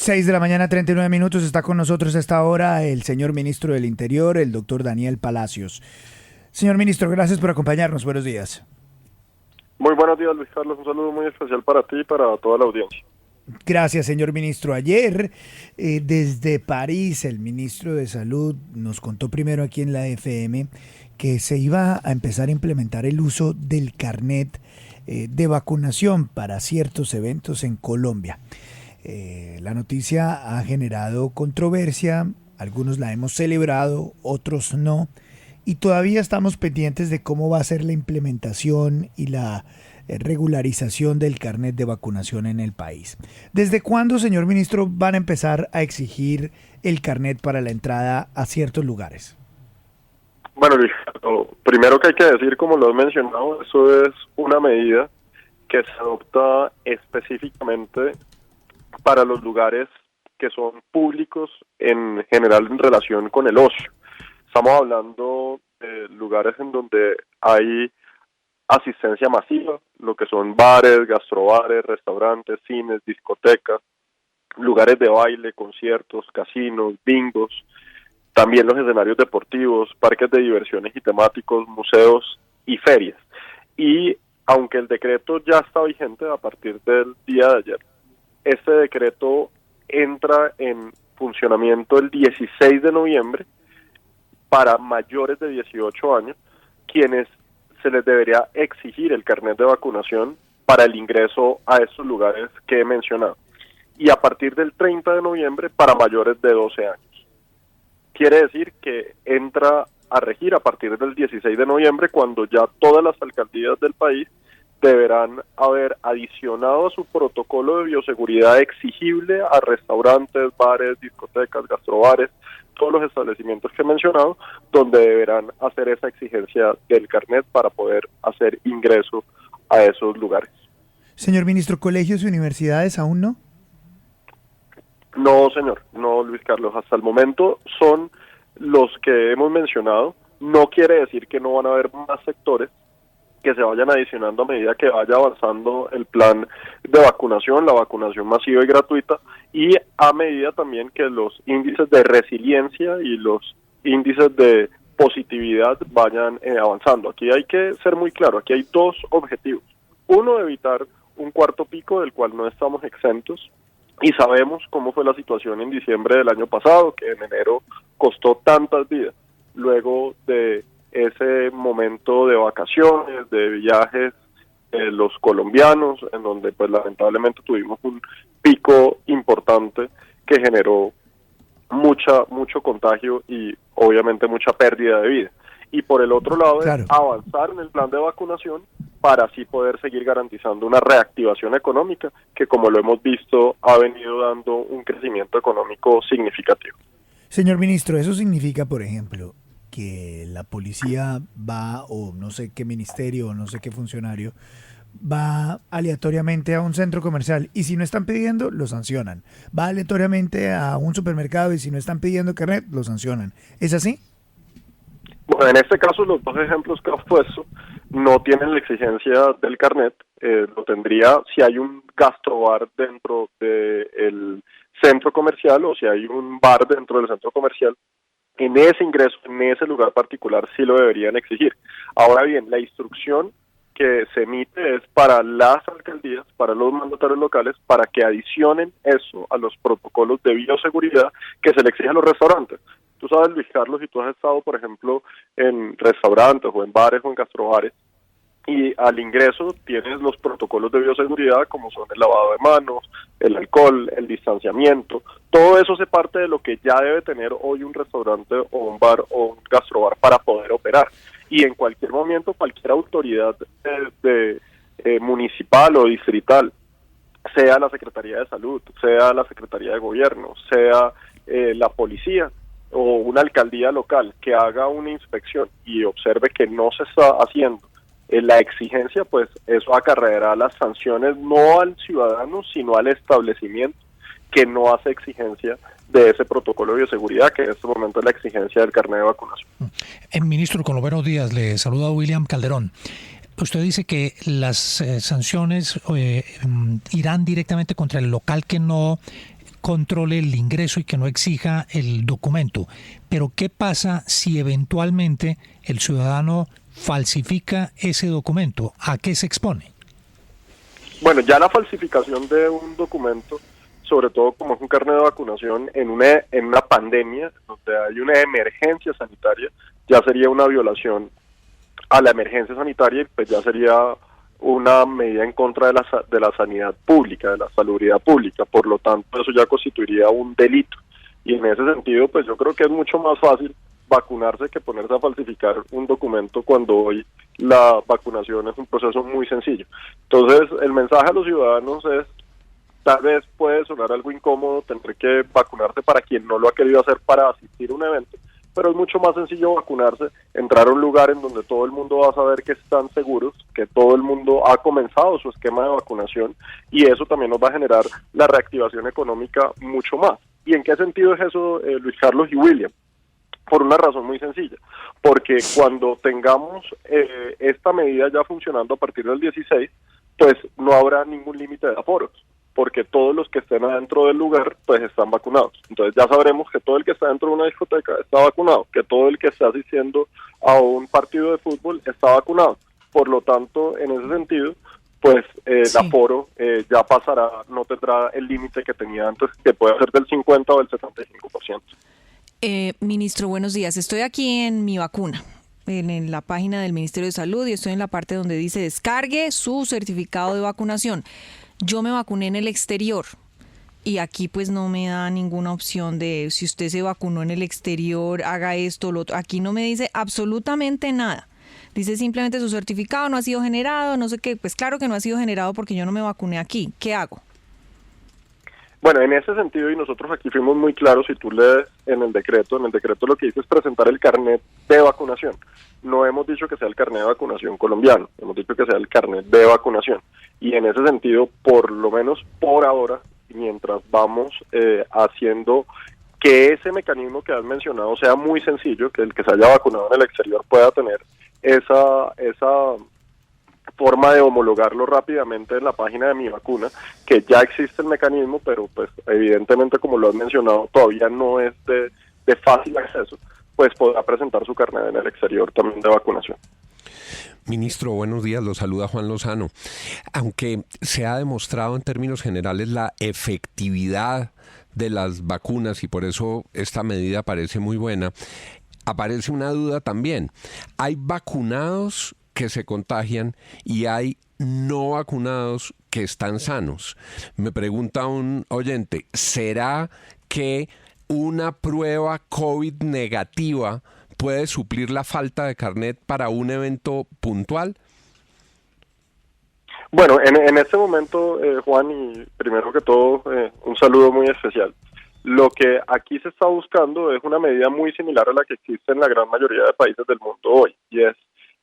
6 de la mañana, 39 minutos. Está con nosotros a esta hora el señor ministro del Interior, el doctor Daniel Palacios. Señor ministro, gracias por acompañarnos. Buenos días. Muy buenos días, Luis Carlos. Un saludo muy especial para ti y para toda la audiencia. Gracias, señor ministro. Ayer, desde París, el ministro de Salud nos contó primero aquí en la FM que se iba a empezar a implementar el uso del carnet de vacunación para ciertos eventos en Colombia. La noticia ha generado controversia, algunos la hemos celebrado, otros no, y todavía estamos pendientes de cómo va a ser la implementación y la regularización del carnet de vacunación en el país. ¿Desde cuándo, señor ministro, van a empezar a exigir el carnet para la entrada a ciertos lugares? Bueno, Luis, lo primero que hay que decir, como lo he mencionado, eso es una medida que se adopta específicamente para los lugares que son públicos en general en relación con el ocio. Estamos hablando de lugares en donde hay asistencia masiva, lo que son bares, gastrobares, restaurantes, cines, discotecas, lugares de baile, conciertos, casinos, bingos, también los escenarios deportivos, parques de diversiones y temáticos, museos y ferias. Y aunque el decreto ya está vigente a partir del día de ayer, este decreto entra en funcionamiento el 16 de noviembre para mayores de 18 años, quienes se les debería exigir el carnet de vacunación para el ingreso a estos lugares que he mencionado. Y a partir del 30 de noviembre para mayores de 12 años. Quiere decir que entra a regir a partir del 16 de noviembre, cuando ya todas las alcaldías del país deberán haber adicionado a su protocolo de bioseguridad exigible a restaurantes, bares, discotecas, gastrobares, todos los establecimientos que he mencionado, donde deberán hacer esa exigencia del carnet para poder hacer ingreso a esos lugares. Señor ministro, ¿colegios y universidades aún no? No, señor, no, Luis Carlos, hasta el momento son los que hemos mencionado. No quiere decir que no van a haber más sectores que se vayan adicionando a medida que vaya avanzando el plan de vacunación, la vacunación masiva y gratuita, y a medida también que los índices de resiliencia y los índices de positividad vayan avanzando. Aquí hay que ser muy claro, aquí hay dos objetivos. Uno, evitar un cuarto pico del cual no estamos exentos, y sabemos cómo fue la situación en diciembre del año pasado, que en enero costó tantas vidas. Luego de ese momento de vacaciones, de viajes, los colombianos, en donde pues lamentablemente tuvimos un pico importante que generó mucho contagio y obviamente mucha pérdida de vida. Y por el otro lado, claro, es avanzar en el plan de vacunación para así poder seguir garantizando una reactivación económica que, como lo hemos visto, ha venido dando un crecimiento económico significativo. Señor ministro, eso significa, por ejemplo, que la policía va, o no sé qué ministerio, o no sé qué funcionario, va aleatoriamente a un centro comercial y si no están pidiendo, lo sancionan. Va aleatoriamente a un supermercado y si no están pidiendo carnet, lo sancionan. ¿Es así? Bueno, en este caso los dos ejemplos que has puesto no tienen la exigencia del carnet, lo tendría si hay un gastrobar dentro del centro comercial o si hay un bar dentro del centro comercial. En ese ingreso, en ese lugar particular, sí lo deberían exigir. Ahora bien, la instrucción que se emite es para las alcaldías, para los mandatarios locales, para que adicionen eso a los protocolos de bioseguridad que se le exige a los restaurantes. Tú sabes, Luis Carlos, si tú has estado, por ejemplo, en restaurantes o en bares o en gastrobares, y al ingreso tienes los protocolos de bioseguridad como son el lavado de manos, el alcohol, el distanciamiento, todo eso hace parte de lo que ya debe tener hoy un restaurante o un bar o un gastrobar para poder operar. Y en cualquier momento, cualquier autoridad municipal o distrital, sea la Secretaría de Salud, sea la Secretaría de Gobierno, sea la policía o una alcaldía local que haga una inspección y observe que no se está haciendo la exigencia, pues eso acarreará las sanciones no al ciudadano, sino al establecimiento que no hace exigencia de ese protocolo de bioseguridad, que en este momento es la exigencia del carnet de vacunación. Ministro, con los buenos días, le saluda William Calderón. Usted dice que las sanciones irán directamente contra el local que no controle el ingreso y que no exija el documento. Pero ¿qué pasa si eventualmente el ciudadano falsifica ese documento? ¿A qué se expone? Bueno, ya la falsificación de un documento, sobre todo como es un carnet de vacunación en una pandemia, donde hay una emergencia sanitaria, ya sería una violación a la emergencia sanitaria y pues ya sería una medida en contra de la sanidad pública, de la salubridad pública. Por lo tanto, eso ya constituiría un delito. Y en ese sentido, pues yo creo que es mucho más fácil vacunarse que ponerse a falsificar un documento cuando hoy la vacunación es un proceso muy sencillo. Entonces, el mensaje a los ciudadanos es: tal vez puede sonar algo incómodo tener que vacunarse para quien no lo ha querido hacer para asistir a un evento, pero es mucho más sencillo vacunarse, entrar a un lugar en donde todo el mundo va a saber que están seguros, que todo el mundo ha comenzado su esquema de vacunación, y eso también nos va a generar la reactivación económica mucho más. ¿Y en qué sentido es eso, Luis Carlos y William? Por una razón muy sencilla, porque cuando tengamos esta medida ya funcionando a partir del 16, pues no habrá ningún límite de aforos, porque todos los que estén adentro del lugar pues están vacunados. Entonces ya sabremos que todo el que está dentro de una discoteca está vacunado, que todo el que está asistiendo a un partido de fútbol está vacunado. Por lo tanto, en ese sentido, pues el aforo ya pasará, no tendrá el límite que tenía antes, que puede ser del 50 o del 75%. Ministro, buenos días. Estoy aquí en Mi Vacuna, en la página del Ministerio de Salud, y estoy en la parte donde dice descargue su certificado de vacunación. Yo me vacuné en el exterior y aquí pues no me da ninguna opción de si usted se vacunó en el exterior, haga esto, lo otro. Aquí no me dice absolutamente nada. Dice simplemente su certificado no ha sido generado, no sé qué. Pues claro que no ha sido generado porque yo no me vacuné aquí. ¿Qué hago? Bueno, en ese sentido, y nosotros aquí fuimos muy claros, si tú lees en el decreto lo que dice es presentar el carnet de vacunación. No hemos dicho que sea el carnet de vacunación colombiano, hemos dicho que sea el carnet de vacunación. Y en ese sentido, por lo menos por ahora, mientras vamos haciendo que ese mecanismo que has mencionado sea muy sencillo, que el que se haya vacunado en el exterior pueda tener esa forma de homologarlo rápidamente en la página de Mi Vacuna, que ya existe el mecanismo, pero pues evidentemente, como lo has mencionado, todavía no es de fácil acceso, pues podrá presentar su carnet en el exterior también de vacunación. Ministro, buenos días, lo saluda Juan Lozano. Aunque se ha demostrado en términos generales la efectividad de las vacunas y por eso esta medida parece muy buena, aparece una duda también. ¿Hay vacunados que se contagian y hay no vacunados que están sanos? Me pregunta un oyente, ¿será que una prueba COVID negativa puede suplir la falta de carnet para un evento puntual? Bueno, en este momento, Juan, y primero que todo, un saludo muy especial. Lo que aquí se está buscando es una medida muy similar a la que existe en la gran mayoría de países del mundo hoy, y es,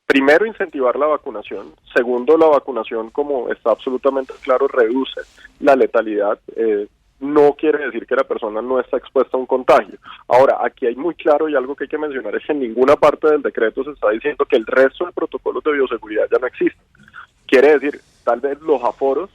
primero, incentivar la vacunación. Segundo, la vacunación, como está absolutamente claro, reduce la letalidad. No quiere decir que la persona no está expuesta a un contagio. Ahora, aquí hay muy claro, y algo que hay que mencionar, es que en ninguna parte del decreto se está diciendo que el resto de protocolos de bioseguridad ya no existen. Quiere decir, tal vez los aforos,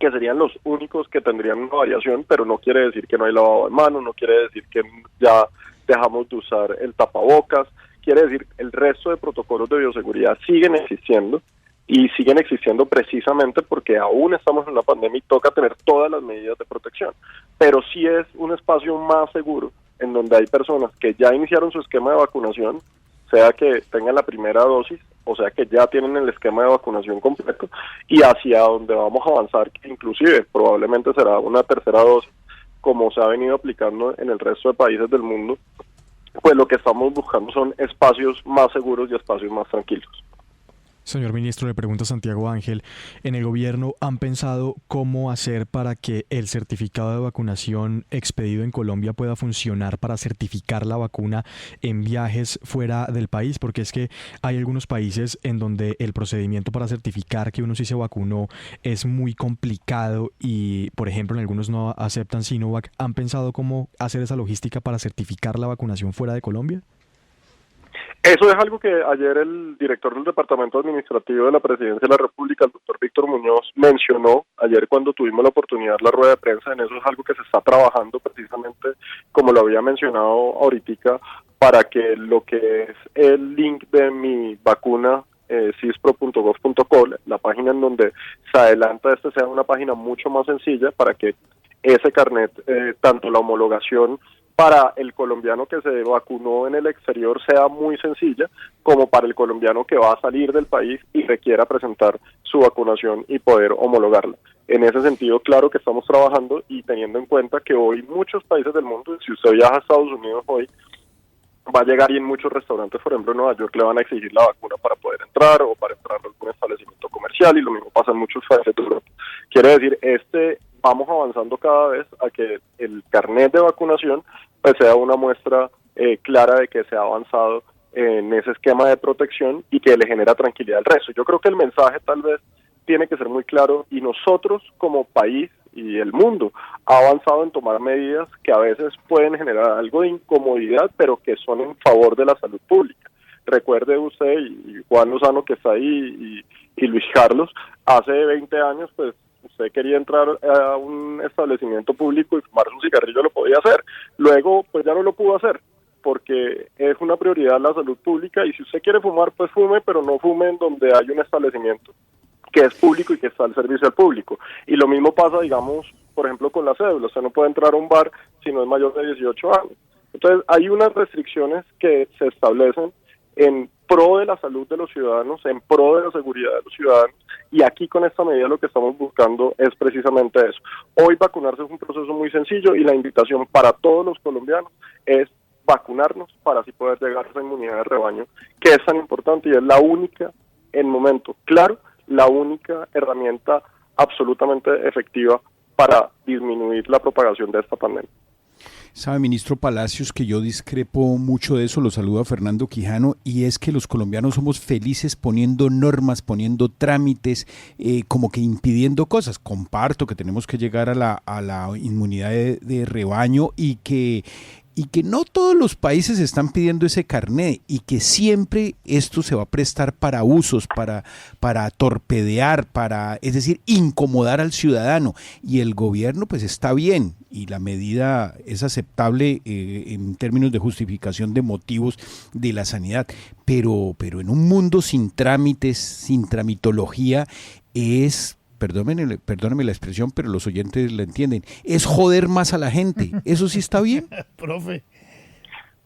que serían los únicos que tendrían una variación, pero no quiere decir que no hay lavado de manos, no quiere decir que ya dejamos de usar el tapabocas. Quiere decir, el resto de protocolos de bioseguridad siguen existiendo, y siguen existiendo precisamente porque aún estamos en la pandemia y toca tener todas las medidas de protección. Pero sí es un espacio más seguro en donde hay personas que ya iniciaron su esquema de vacunación, sea que tengan la primera dosis, o sea que ya tienen el esquema de vacunación completo, y hacia donde vamos a avanzar, que inclusive probablemente será una tercera dosis, como se ha venido aplicando en el resto de países del mundo. Pues lo que estamos buscando son espacios más seguros y espacios más tranquilos. Señor ministro, le pregunta Santiago Ángel, ¿en el gobierno han pensado cómo hacer para que el certificado de vacunación expedido en Colombia pueda funcionar para certificar la vacuna en viajes fuera del país? Porque es que hay algunos países en donde el procedimiento para certificar que uno sí se vacunó es muy complicado y, por ejemplo, en algunos no aceptan Sinovac. ¿Han pensado cómo hacer esa logística para certificar la vacunación fuera de Colombia? Eso es algo que ayer el director del Departamento Administrativo de la Presidencia de la República, el doctor Víctor Muñoz, mencionó ayer cuando tuvimos la oportunidad de la rueda de prensa. En eso es algo que se está trabajando precisamente, como lo había mencionado ahorita, para que lo que es el link de mi vacuna, cispro.gov.co, la página en donde se adelanta sea una página mucho más sencilla para que ese carnet, tanto la homologación para el colombiano que se vacunó en el exterior sea muy sencilla, como para el colombiano que va a salir del país y requiera presentar su vacunación y poder homologarla. En ese sentido, claro que estamos trabajando y teniendo en cuenta que hoy muchos países del mundo, si usted viaja a Estados Unidos hoy, va a llegar y en muchos restaurantes, por ejemplo en Nueva York, le van a exigir la vacuna para poder entrar o para entrar a algún establecimiento comercial, y lo mismo pasa en muchos países de Europa. Quiere decir, vamos avanzando cada vez a que el carnet de vacunación pues sea una muestra clara de que se ha avanzado en ese esquema de protección y que le genera tranquilidad al resto. Yo creo que el mensaje tal vez tiene que ser muy claro, y nosotros como país y el mundo ha avanzado en tomar medidas que a veces pueden generar algo de incomodidad, pero que son en favor de la salud pública. Recuerde usted, y Juan Lozano que está ahí, y Luis Carlos, hace 20 años pues usted quería entrar a un establecimiento público y fumarse un cigarrillo, lo podía hacer. Luego pues ya no lo pudo hacer, porque es una prioridad la salud pública, y si usted quiere fumar, pues fume, pero no fume en donde hay un establecimiento que es público y que está al servicio al público. Y lo mismo pasa, digamos, por ejemplo, con la cédula. Usted no puede entrar a un bar si no es mayor de 18 años. Entonces, hay unas restricciones que se establecen en pro de la salud de los ciudadanos, en pro de la seguridad de los ciudadanos, y aquí con esta medida lo que estamos buscando es precisamente eso. Hoy vacunarse es un proceso muy sencillo, y la invitación para todos los colombianos es vacunarnos para así poder llegar a esa inmunidad de rebaño, que es tan importante y es la única, en momento claro, la única herramienta absolutamente efectiva para disminuir la propagación de esta pandemia. Sabe, ministro Palacios, que yo discrepo mucho de eso, lo saluda Fernando Quijano, y es que los colombianos somos felices poniendo normas, poniendo trámites, como que impidiendo cosas. Comparto que tenemos que llegar a la inmunidad de rebaño, y que no todos los países están pidiendo ese carné, y que siempre esto se va a prestar para usos, para torpedear, es decir, incomodar al ciudadano. Y el gobierno pues está bien, y la medida es aceptable en términos de justificación de motivos de la sanidad, pero en un mundo sin trámites, sin tramitología, perdóneme la expresión, pero los oyentes la entienden, es joder más a la gente. ¿Eso sí está bien? Profe.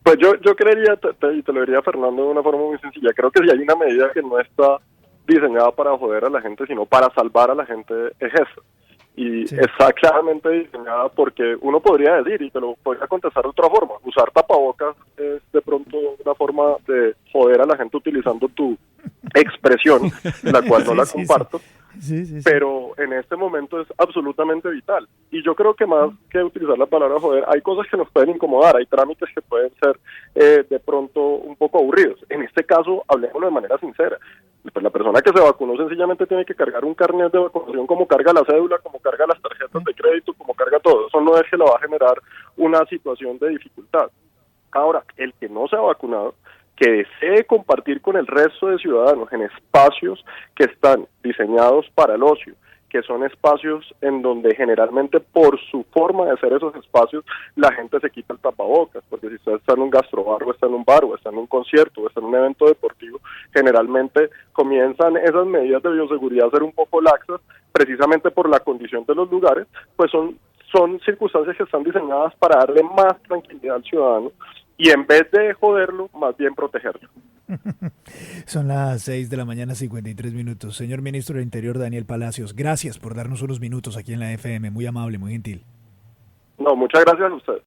Pues yo creería, y te lo diría Fernando de una forma muy sencilla, creo que si hay una medida que no está diseñada para joder a la gente, sino para salvar a la gente, es esa. Y sí, está claramente diseñada porque uno podría decir, y te lo podría contestar de otra forma, usar tapabocas es de pronto una forma de joder a la gente utilizando tu expresión, la cual no la comparto. Sí. Pero en este momento es absolutamente vital. Y yo creo que más que utilizar la palabra joder, hay cosas que nos pueden incomodar, hay trámites que pueden ser de pronto un poco aburridos. En este caso, hablemoslo de manera sincera. Pues la persona que se vacunó sencillamente tiene que cargar un carnet de vacunación como carga la cédula, como carga las tarjetas de crédito, como carga todo. Eso no es que le va a generar una situación de dificultad. Ahora, el que no se ha vacunado, que desee compartir con el resto de ciudadanos en espacios que están diseñados para el ocio, que son espacios en donde generalmente por su forma de ser esos espacios la gente se quita el tapabocas, porque si usted está en un gastrobar o está en un bar o está en un concierto o está en un evento deportivo, generalmente comienzan esas medidas de bioseguridad a ser un poco laxas, precisamente por la condición de los lugares, pues son circunstancias que están diseñadas para darle más tranquilidad al ciudadano, y en vez de joderlo, más bien protegerlo. Son las 6 de la mañana, 53 minutos. Señor Ministro del Interior, Daniel Palacios, gracias por darnos unos minutos aquí en la FM. Muy amable, muy gentil. No, muchas gracias a ustedes.